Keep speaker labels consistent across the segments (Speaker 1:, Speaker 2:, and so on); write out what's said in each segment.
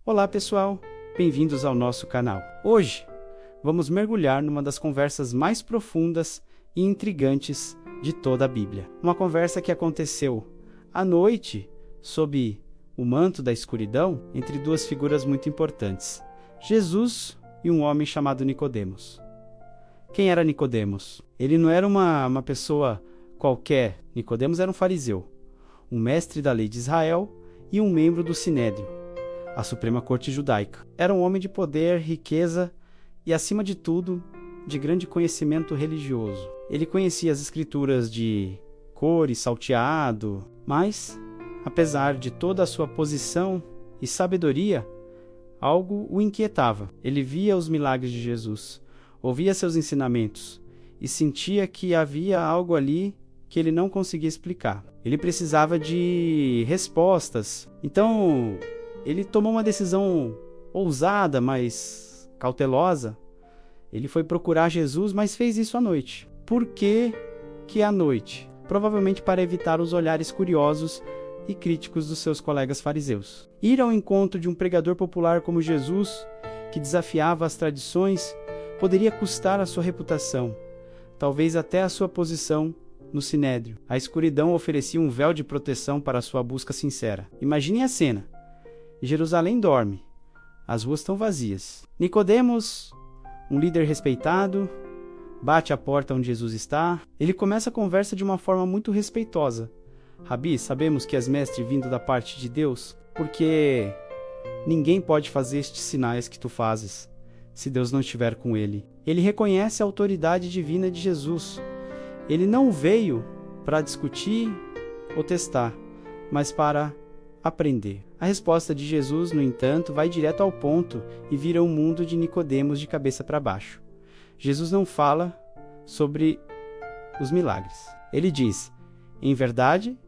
Speaker 1: Olá pessoal, bem-vindos ao nosso canal. Hoje vamos mergulhar numa das conversas mais profundas e intrigantes de toda a Bíblia. Uma conversa que aconteceu à noite sob o manto da escuridão entre duas figuras muito importantes, Jesus e um homem chamado Nicodemos. Quem era Nicodemos? Ele não era uma pessoa qualquer. Nicodemos era um fariseu, um mestre da lei de Israel e um membro do Sinédrio, a Suprema Corte Judaica. Era um homem de poder, riqueza e, acima de tudo, de grande conhecimento religioso. Ele conhecia as escrituras de cor e salteado, mas, apesar de toda a sua posição e sabedoria, algo o inquietava. Ele via os milagres de Jesus, ouvia seus ensinamentos e sentia que havia algo ali que ele não conseguia explicar. Ele precisava de respostas. Então, ele tomou uma decisão ousada, mas cautelosa. Ele foi procurar Jesus, mas fez isso à noite. Por que à noite? Provavelmente para evitar os olhares curiosos e críticos dos seus colegas fariseus. Ir ao encontro de um pregador popular como Jesus, que desafiava as tradições, poderia custar a sua reputação, talvez até a sua posição no Sinédrio. A escuridão oferecia um véu de proteção para a sua busca sincera. Imaginem a cena. Jerusalém dorme. As ruas estão vazias. Nicodemos, um líder respeitado, bate à porta onde Jesus está. Ele começa a conversa de uma forma muito respeitosa. Rabi, sabemos que és mestre vindo da parte de Deus, porque ninguém pode fazer estes sinais que tu fazes, se Deus não estiver com ele. Ele reconhece a autoridade divina de Jesus. Ele não veio para discutir ou testar, mas para aprender. A resposta de Jesus, no entanto, vai direto ao ponto e vira um mundo de Nicodemos de cabeça para baixo. Jesus não fala sobre os milagres. Ele diz: em verdade,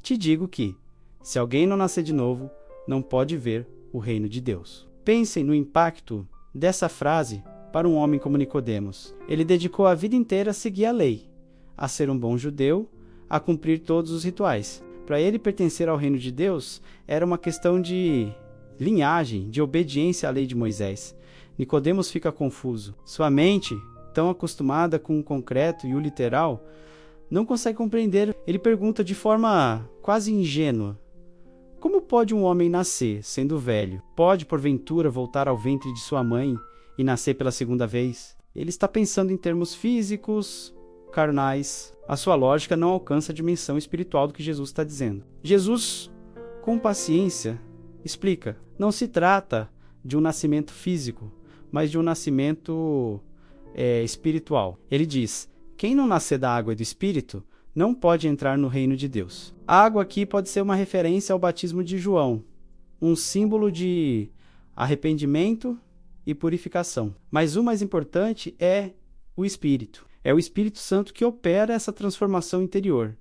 Speaker 1: te digo que, se alguém não nascer de novo, não pode ver o reino de Deus. Pensem no impacto dessa frase para um homem como Nicodemos. Ele dedicou a vida inteira a seguir a lei, a ser um bom judeu, a cumprir todos os rituais. Para ele pertencer ao reino de Deus, era uma questão de linhagem, de obediência à lei de Moisés. Nicodemos fica confuso. Sua mente, tão acostumada com o concreto e o literal, não consegue compreender. Ele pergunta de forma quase ingênua: como pode um homem nascer, sendo velho? Pode, porventura, voltar ao ventre de sua mãe e nascer pela segunda vez? Ele está pensando em termos físicos, carnais. A sua lógica não alcança a dimensão espiritual do que Jesus está dizendo. Jesus, com paciência, explica: não se trata de um nascimento físico, mas de um nascimento espiritual. Ele diz: quem não nascer da água e do Espírito não pode entrar no reino de Deus. A água aqui pode ser uma referência ao batismo de João, um símbolo de arrependimento e purificação. Mas o mais importante é o Espírito. É o Espírito Santo que opera essa transformação interior,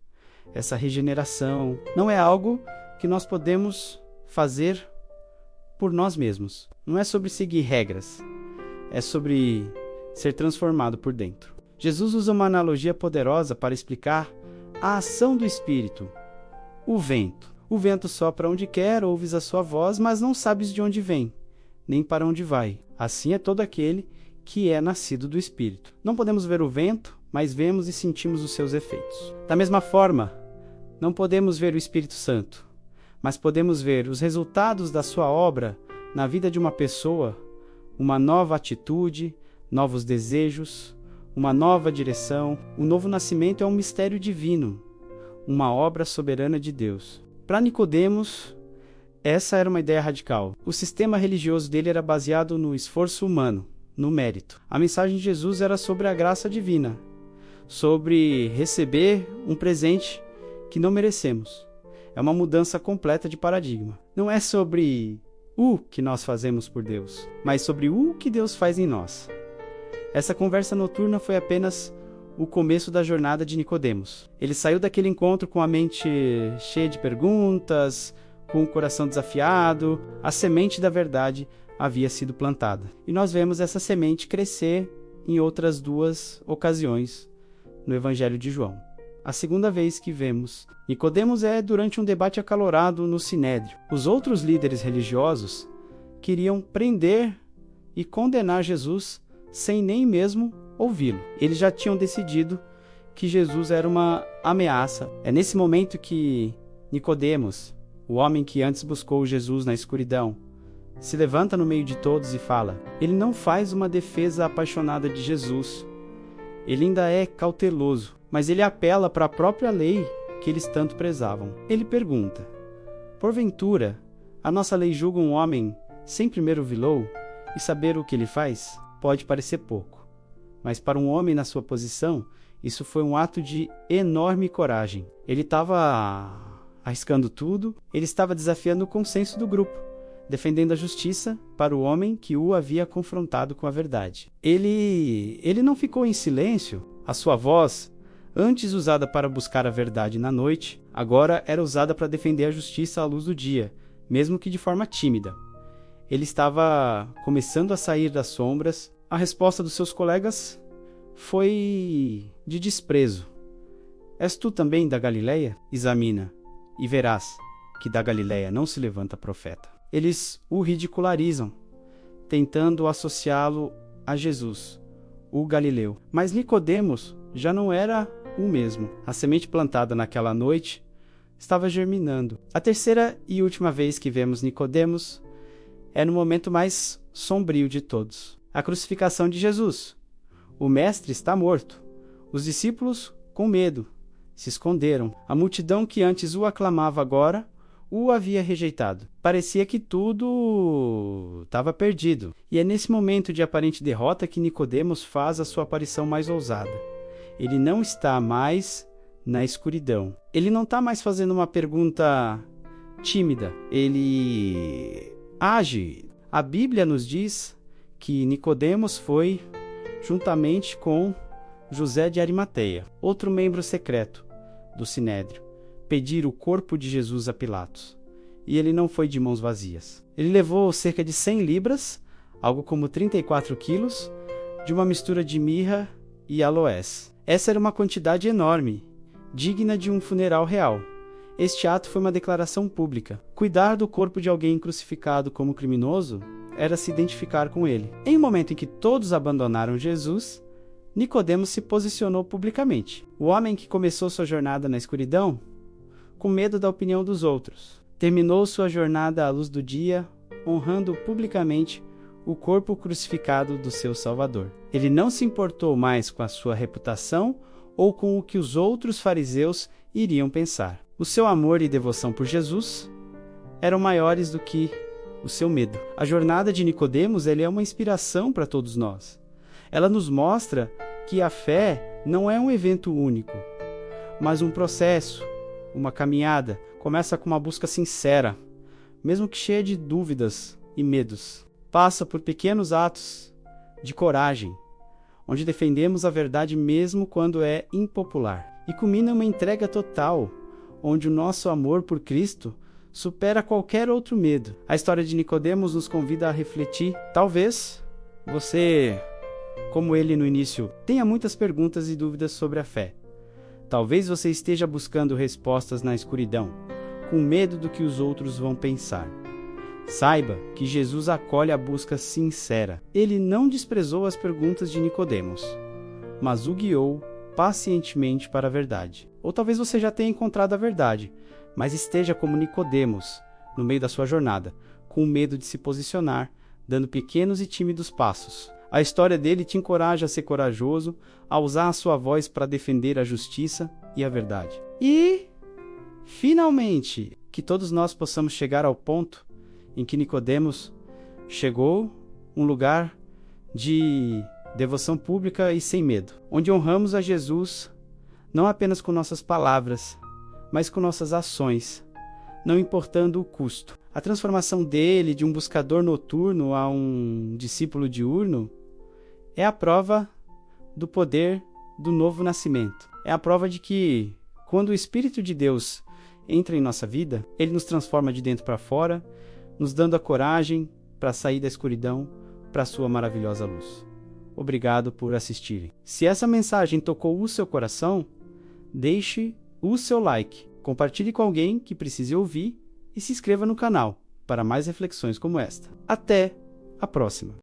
Speaker 1: essa regeneração. Não é algo que nós podemos fazer por nós mesmos. Não é sobre seguir regras, é sobre ser transformado por dentro. Jesus usa uma analogia poderosa para explicar a ação do Espírito. O vento. O vento sopra onde quer, ouves a sua voz, mas não sabes de onde vem, nem para onde vai. Assim é todo aquele que é nascido do Espírito. Não podemos ver o vento, mas vemos e sentimos os seus efeitos. Da mesma forma, não podemos ver o Espírito Santo, mas podemos ver os resultados da sua obra na vida de uma pessoa, uma nova atitude, novos desejos, uma nova direção. O novo nascimento é um mistério divino, uma obra soberana de Deus. Para Nicodemos, essa era uma ideia radical. O sistema religioso dele era baseado no esforço humano, no mérito. A mensagem de Jesus era sobre a graça divina, sobre receber um presente que não merecemos. É uma mudança completa de paradigma. Não é sobre o que nós fazemos por Deus, mas sobre o que Deus faz em nós. Essa conversa noturna foi apenas o começo da jornada de Nicodemos. Ele saiu daquele encontro com a mente cheia de perguntas, com o coração desafiado. A semente da verdade havia sido plantada. E nós vemos essa semente crescer em outras duas ocasiões no Evangelho de João. a segunda vez que vemos Nicodemos é durante um debate acalorado no Sinédrio. Os outros líderes religiosos queriam prender e condenar Jesus sem nem mesmo ouvi-lo. Eles já tinham decidido que Jesus era uma ameaça. É nesse momento que Nicodemos, o homem que antes buscou Jesus na escuridão, se levanta no meio de todos e fala. Ele não faz uma defesa apaixonada de Jesus. Ele ainda é cauteloso, mas ele apela para a própria lei que eles tanto prezavam. Ele pergunta: porventura, a nossa lei julga um homem sem primeiro ouvi-lo e saber o que ele faz? Pode parecer pouco, mas para um homem na sua posição, isso foi um ato de enorme coragem. Ele estava arriscando tudo, ele estava desafiando o consenso do grupo, defendendo a justiça para o homem que o havia confrontado com a verdade. Ele não ficou em silêncio. A sua voz, antes usada para buscar a verdade na noite, agora era usada para defender a justiça à luz do dia, mesmo que de forma tímida. Ele estava começando a sair das sombras. A resposta dos seus colegas foi de desprezo. És tu também da Galileia? Examina, e verás que da Galileia não se levanta profeta. Eles o ridicularizam, tentando associá-lo a Jesus, o Galileu. Mas Nicodemos já não era o mesmo. A semente plantada naquela noite estava germinando. A terceira e última vez que vemos Nicodemos é no momento mais sombrio de todos: a crucificação de Jesus. O mestre está morto. Os discípulos, com medo, se esconderam. A multidão que antes o aclamava agora o havia rejeitado. Parecia que tudo estava perdido. E é nesse momento de aparente derrota que Nicodemos faz a sua aparição mais ousada. Ele não está mais na escuridão. Ele não está mais fazendo uma pergunta tímida. Ele age. A Bíblia nos diz que Nicodemos foi, juntamente com José de Arimateia, outro membro secreto do Sinédrio, pedir o corpo de Jesus a Pilatos. E ele não foi de mãos vazias. Ele levou cerca de 100 libras, algo como 34 quilos, de uma mistura de mirra e aloés. Essa era uma quantidade enorme, digna de um funeral real. Este ato foi uma declaração pública. Cuidar do corpo de alguém crucificado como criminoso era se identificar com ele. Em um momento em que todos abandonaram Jesus, Nicodemos se posicionou publicamente. O homem que começou sua jornada na escuridão, com medo da opinião dos outros, terminou sua jornada à luz do dia, honrando publicamente o corpo crucificado do seu Salvador. Ele não se importou mais com a sua reputação ou com o que os outros fariseus iriam pensar. O seu amor e devoção por Jesus eram maiores do que o seu medo. A jornada de Nicodemos é uma inspiração para todos nós. Ela nos mostra que a fé não é um evento único, mas um processo, uma caminhada. Começa com uma busca sincera, mesmo que cheia de dúvidas e medos. Passa por pequenos atos de coragem, onde defendemos a verdade mesmo quando é impopular. E culmina uma entrega total, onde o nosso amor por Cristo supera qualquer outro medo. A história de Nicodemos nos convida a refletir. Talvez você, como ele no início, tenha muitas perguntas e dúvidas sobre a fé. Talvez você esteja buscando respostas na escuridão, com medo do que os outros vão pensar. Saiba que Jesus acolhe a busca sincera. Ele não desprezou as perguntas de Nicodemos, mas o guiou pacientemente para a verdade. Ou talvez você já tenha encontrado a verdade, mas esteja como Nicodemos, no meio da sua jornada, com medo de se posicionar, dando pequenos e tímidos passos. A história dele te encoraja a ser corajoso, a usar a sua voz para defender a justiça e a verdade. E, finalmente, que todos nós possamos chegar ao ponto em que Nicodemos chegou, um lugar de devoção pública e sem medo, onde honramos a Jesus não apenas com nossas palavras, mas com nossas ações, não importando o custo. A transformação dele de um buscador noturno a um discípulo diurno é a prova do poder do novo nascimento. É a prova de que, quando o Espírito de Deus entra em nossa vida, ele nos transforma de dentro para fora, nos dando a coragem para sair da escuridão para a sua maravilhosa luz. Obrigado por assistirem. Se essa mensagem tocou o seu coração, deixe o seu like, compartilhe com alguém que precise ouvir e se inscreva no canal para mais reflexões como esta. Até a próxima!